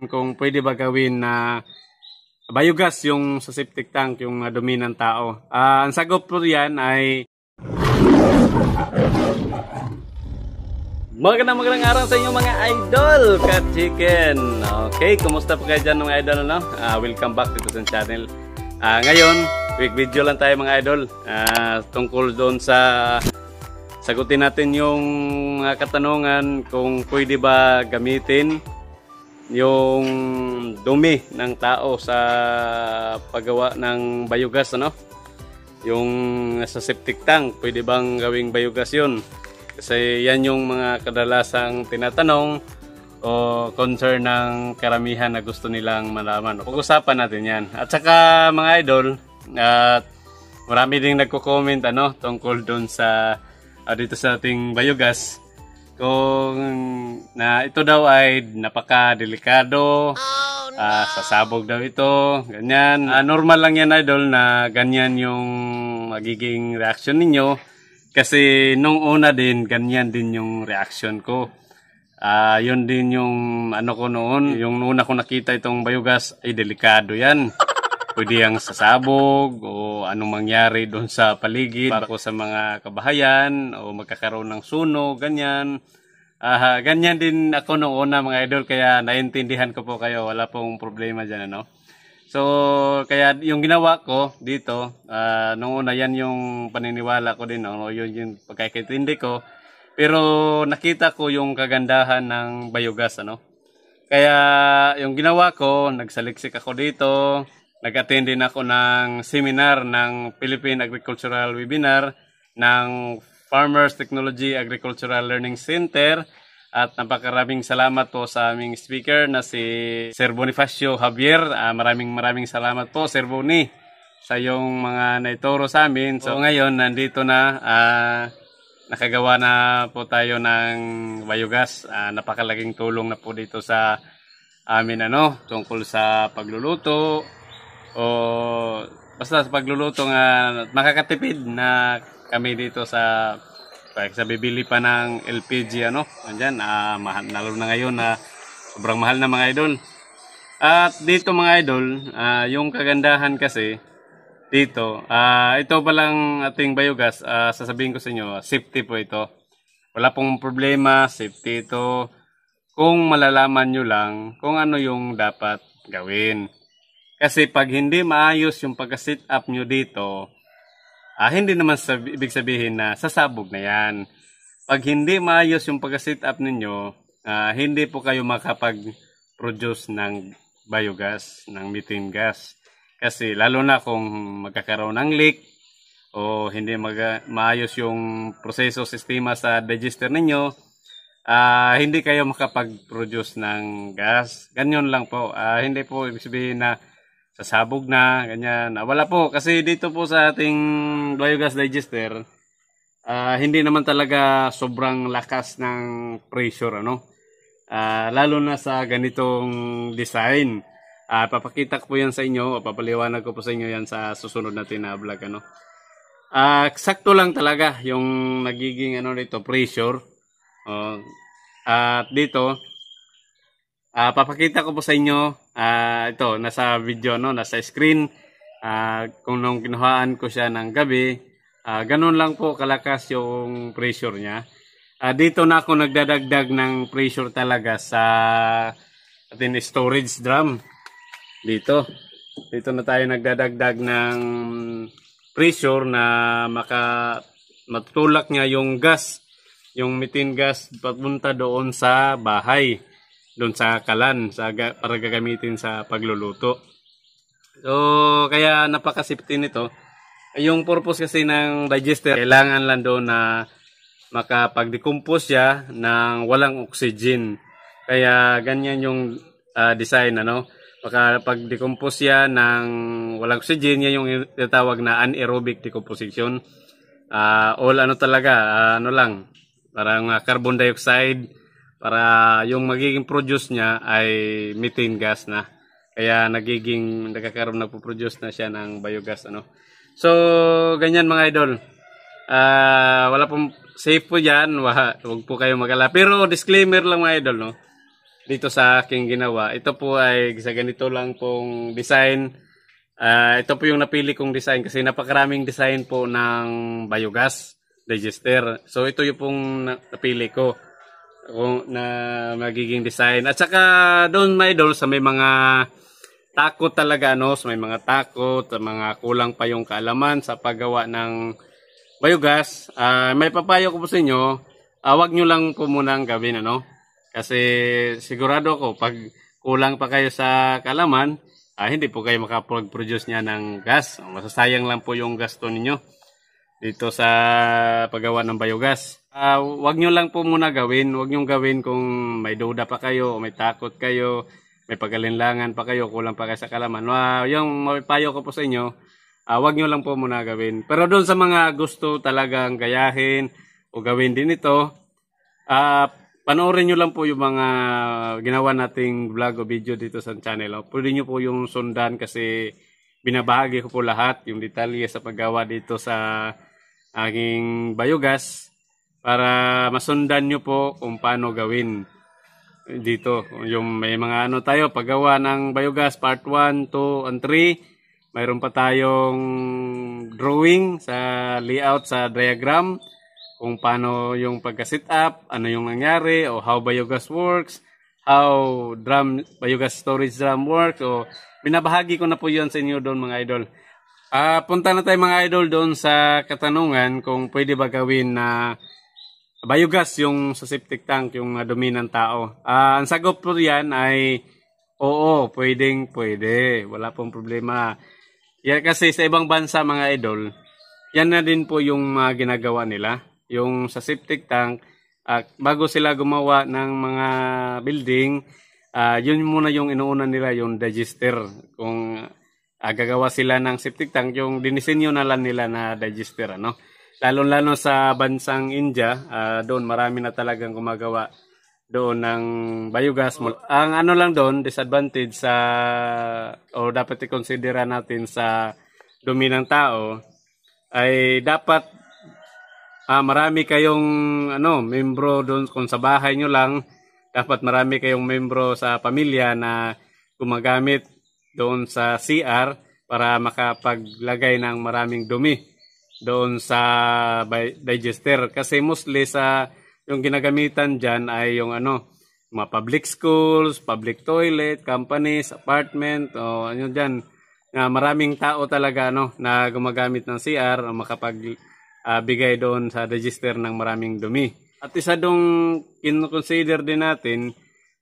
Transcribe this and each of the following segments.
Kung pwede ba gawin na biogas yung sa septic tank, yung dumi ng tao. Ang sagot po yan ay magandang araw sa inyo mga idol, Kat Chicken. Okay, kumusta po kayo dyan mga idol, no? Welcome back dito sa channel. Ngayon, quick video lang tayo mga idol, tungkol doon sa sagutin natin yung katanungan kung pwede ba gamitin yung dumi ng tao sa paggawa ng biogas, ano? Yung sa septic tank, pwede bang gawing biogas yun? Kasi yan yung mga kadalasang tinatanong o concern ng karamihan na gusto nilang malaman. Pag-usapan natin yan. At saka mga idol, marami ding nagko-comment tungkol doon sa dito sa ating biogas. Kung na ito daw ay napaka-delikado, sasabog daw ito, ganyan. Normal lang yan idol na ganyan yung magiging reaction ninyo. Kasi nung una din, ganyan din yung reaction ko. Yun din yung ko noon. Yung una ko nakita itong biogas, ay delikado yan. Pwede yung sasabog o anong mangyari doon sa paligid. Bako sa mga kabahayan o magkakaroon ng sunog, ganyan. Ganyan din ako noong una mga idol, kaya naintindihan ko po kayo. Wala pong problema dyan, ano. So, kaya yung ginawa ko dito, noong una yan yung paniniwala ko din, no? Yun yung pagkakaintindi ko. Pero nakita ko yung kagandahan ng biogas, ano. Kaya yung ginawa ko, nagsaliksik ako dito, nag-attend din ako ng seminar ng Philippine Agricultural Webinar ng Farmers Technology Agricultural Learning Center. At napakaraming salamat po sa aming speaker na si Sir Bonifacio Javier. Maraming salamat po Sir Boni sa yung mga naituro sa amin. So ngayon nandito na, nakagawa na po tayo ng biogas. Napakalaking tulong na po dito sa amin tungkol sa pagluluto o basta sa pagluluto nga makakatipid na kami dito sa bibili pa ng LPG andyan, mahal na ngayon na sobrang mahal na mga idol. At dito mga idol, yung kagandahan kasi dito, ito pa lang ating biogas, sasabihin ko sa inyo, safety po ito. Wala pong problema, safety ito. Kung malalaman nyo lang kung ano yung dapat gawin. Kasi pag hindi maayos yung pagka-set up nyo dito, hindi naman ibig sabihin na sasabog na yan. Pag hindi maayos yung pagka-set up ninyo, hindi po kayo makapag-produce ng biogas, ng methane gas. Kasi lalo na kung magkakaroon ng leak o hindi maayos yung proseso, sistema sa digester ninyo, hindi kayo makapag-produce ng gas. Ganyan lang po. Hindi po ibig sabihin na sasabog na, ganyan. Wala po, kasi dito po sa ating biogas digester, hindi naman talaga sobrang lakas ng pressure, lalo na sa ganitong design. Papakita ko po yan sa inyo, papaliwanag ko po sa inyo yan sa susunod natin na vlog, sakto lang talaga yung nagiging dito, pressure. At dito, papakita ko po sa inyo, ito, nasa video, nasa screen, kung nung kinuhaan ko siya ng gabi, ganun lang po kalakas yung pressure niya. Dito na ako nagdadagdag ng pressure talaga sa ating storage drum. Dito na tayo nagdadagdag ng pressure na matutulak niya yung gas, yung methane gas papunta doon sa bahay, doon sa kalan, para gagamitin sa pagluluto. So, kaya napaka-safety nito. Yung purpose kasi ng digester, kailangan lang doon na makapag-decompose siya ng walang oxygen. Kaya ganyan yung design, makapag-decompose siya ng walang oxygen, yan yung tinatawag na anaerobic decomposition. All talaga, lang, parang carbon dioxide, para yung magiging produce niya ay methane gas na. Kaya nagpo-produce na siya ng biogas, So, ganyan mga idol. Wala pong safe po diyan, wag po kayo mag-alala. Pero disclaimer lang mga idol, dito sa aking ginawa. Ito po ay sa ganito lang pong design. Ito po yung napili kong design kasi napakaraming design po ng biogas digester. So ito yung pong napili ko kung na magiging design. At saka doon may idol sa may mga takot talaga, no? So may mga takot, mga kulang pa yung kaalaman sa paggawa ng biogas. May papayo ko po sa inyo, wag nyo lang po munang gawin, ano? Kasi sigurado ko pag kulang pa kayo sa kaalaman, hindi po kayo makapag-produce niya ng gas. Masasayang lang po yung gasto ninyo dito sa paggawa ng biogas. Wag nyo lang po muna gawin. Wag nyo gawin kung may duda pa kayo o may takot kayo, may pag-alinlangan pa kayo, kulang pa kayo sa kalaman. Yung mapapayo ko po sa inyo, wag nyo lang po muna gawin. Pero doon sa mga gusto talagang gayahin o gawin din ito, panoorin nyo lang po yung mga ginawa nating vlog o video dito sa channel. Pwede nyo po yung sundan kasi binabahagi ko po lahat yung detalye sa paggawa dito sa aking biogas para masundan nyo po kung paano gawin dito. Yung may mga ano tayo, paggawa ng biogas part 1, 2, and 3. Mayroon pa tayong drawing sa layout sa diagram kung paano yung pagka-set up, ano yung nangyari, o how biogas works, how biogas storage drum works. O binabahagi ko na po yun sa inyo doon mga idol. Punta na tayo mga idol doon sa katanungan kung pwede ba gawin na biogas yung sa septic tank, yung dumi ng tao. Ang sagot po yan ay oo, pwede. Wala pong problema. Yan kasi sa ibang bansa mga idol, yan na din po yung ginagawa nila. Yung sa septic tank, bago sila gumawa ng mga building, yun muna yung inuuna nila, yung digester. Kung gagawa sila ng septic tank, yung dinisenyo na lang nila na digester, ano? Lalo-lalo sa bansang India, doon marami na talagang gumagawa doon ng biogas. Ang ano lang doon, disadvantage o dapat i-considera natin sa dumi ng tao, ay dapat marami kayong membro doon. Kung sa bahay nyo lang, dapat marami kayong membro sa pamilya na gumagamit doon sa CR para makapaglagay ng maraming dumi doon sa digester. Kasi mostly sa yung ginagamitan dyan ay yung mga public schools, public toilet, companies, apartment, o ano dyan. Maraming tao talaga na gumagamit ng CR o makapagbigay doon sa digester ng maraming dumi. At isa dong kinoconsider din natin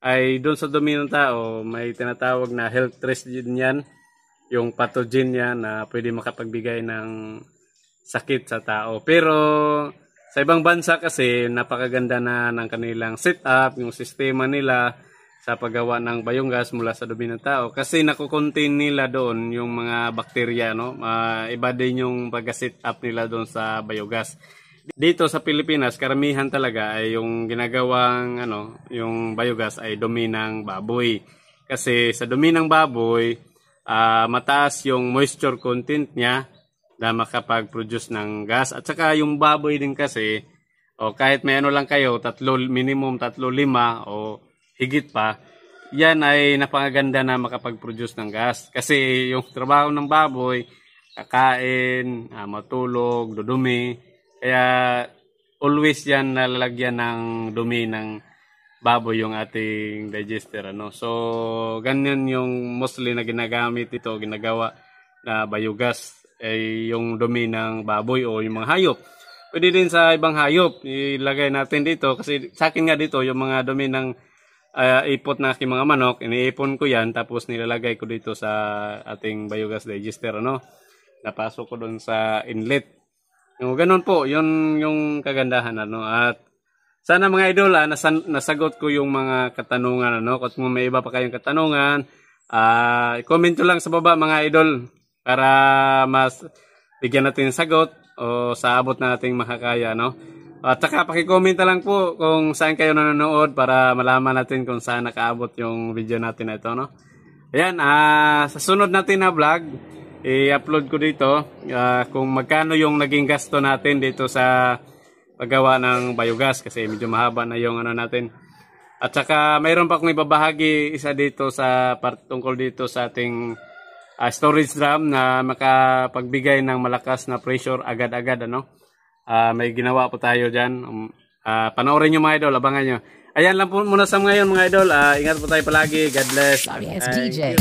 ay doon sa dumi ng tao, may tinatawag na health risk din yan, yung pathogen yan na pwede makapagbigay ng sakit sa tao. Pero sa ibang bansa kasi napakaganda na ng kanilang setup, yung sistema nila sa paggawa ng biogas mula sa dumi ng tao kasi nakukontain nila doon yung mga bakterya, iba din yung pag-setup nila doon sa biogas. Dito sa Pilipinas, karamihan talaga ay yung ginagawang yung biogas ay dumi ng baboy. Kasi sa dumi ng baboy, mataas yung moisture content niya na makapag-produce ng gas. At saka yung baboy din kasi, kahit may lang kayo, minimum 3-5 o higit pa, yan ay napakaganda na makapag-produce ng gas. Kasi yung trabaho ng baboy, kakain, matulog, dudumi, kaya always yan nalalagyan ng dumi ng baboy yung ating digester. So, ganyan yung mostly na ginagamit ito, ginagawa na biogas ay yung dumi ng baboy o yung mga hayop. Pwede din sa ibang hayop, ilagay natin dito. Kasi sa akin nga dito, yung mga dumi ng ipot na aking mga manok, iniipon ko yan, tapos nilalagay ko dito sa ating biogas digester. Napasok ko doon sa inlet. Ganun po, yun yung kagandahan. At sana mga idol, nasagot ko yung mga katanungan. Kung may iba pa kayong katanungan, i-comment lang sa baba mga idol para mas bigyan natin sagot o sa abot na nating makakaya. At saka pakicomment na lang po kung saan kayo nanonood para malaman natin kung saan nakaabot yung video natin na ito. Ayan, sa sunod natin na vlog, i-upload ko dito kung magkano yung naging gasto natin dito sa paggawa ng biogas kasi medyo mahaba na yung natin. At saka mayroon pa akong ibabahagi isa dito sa tungkol dito sa ating storage drum na makapagbigay ng malakas na pressure agad-agad, ano. May ginawa po tayo diyan. Panoorin niyo mga idol, abangan niyo. Ayan lang po muna sa ngayon mga idol. Ingat po tayo palagi. God bless. Sorry, it's DJ.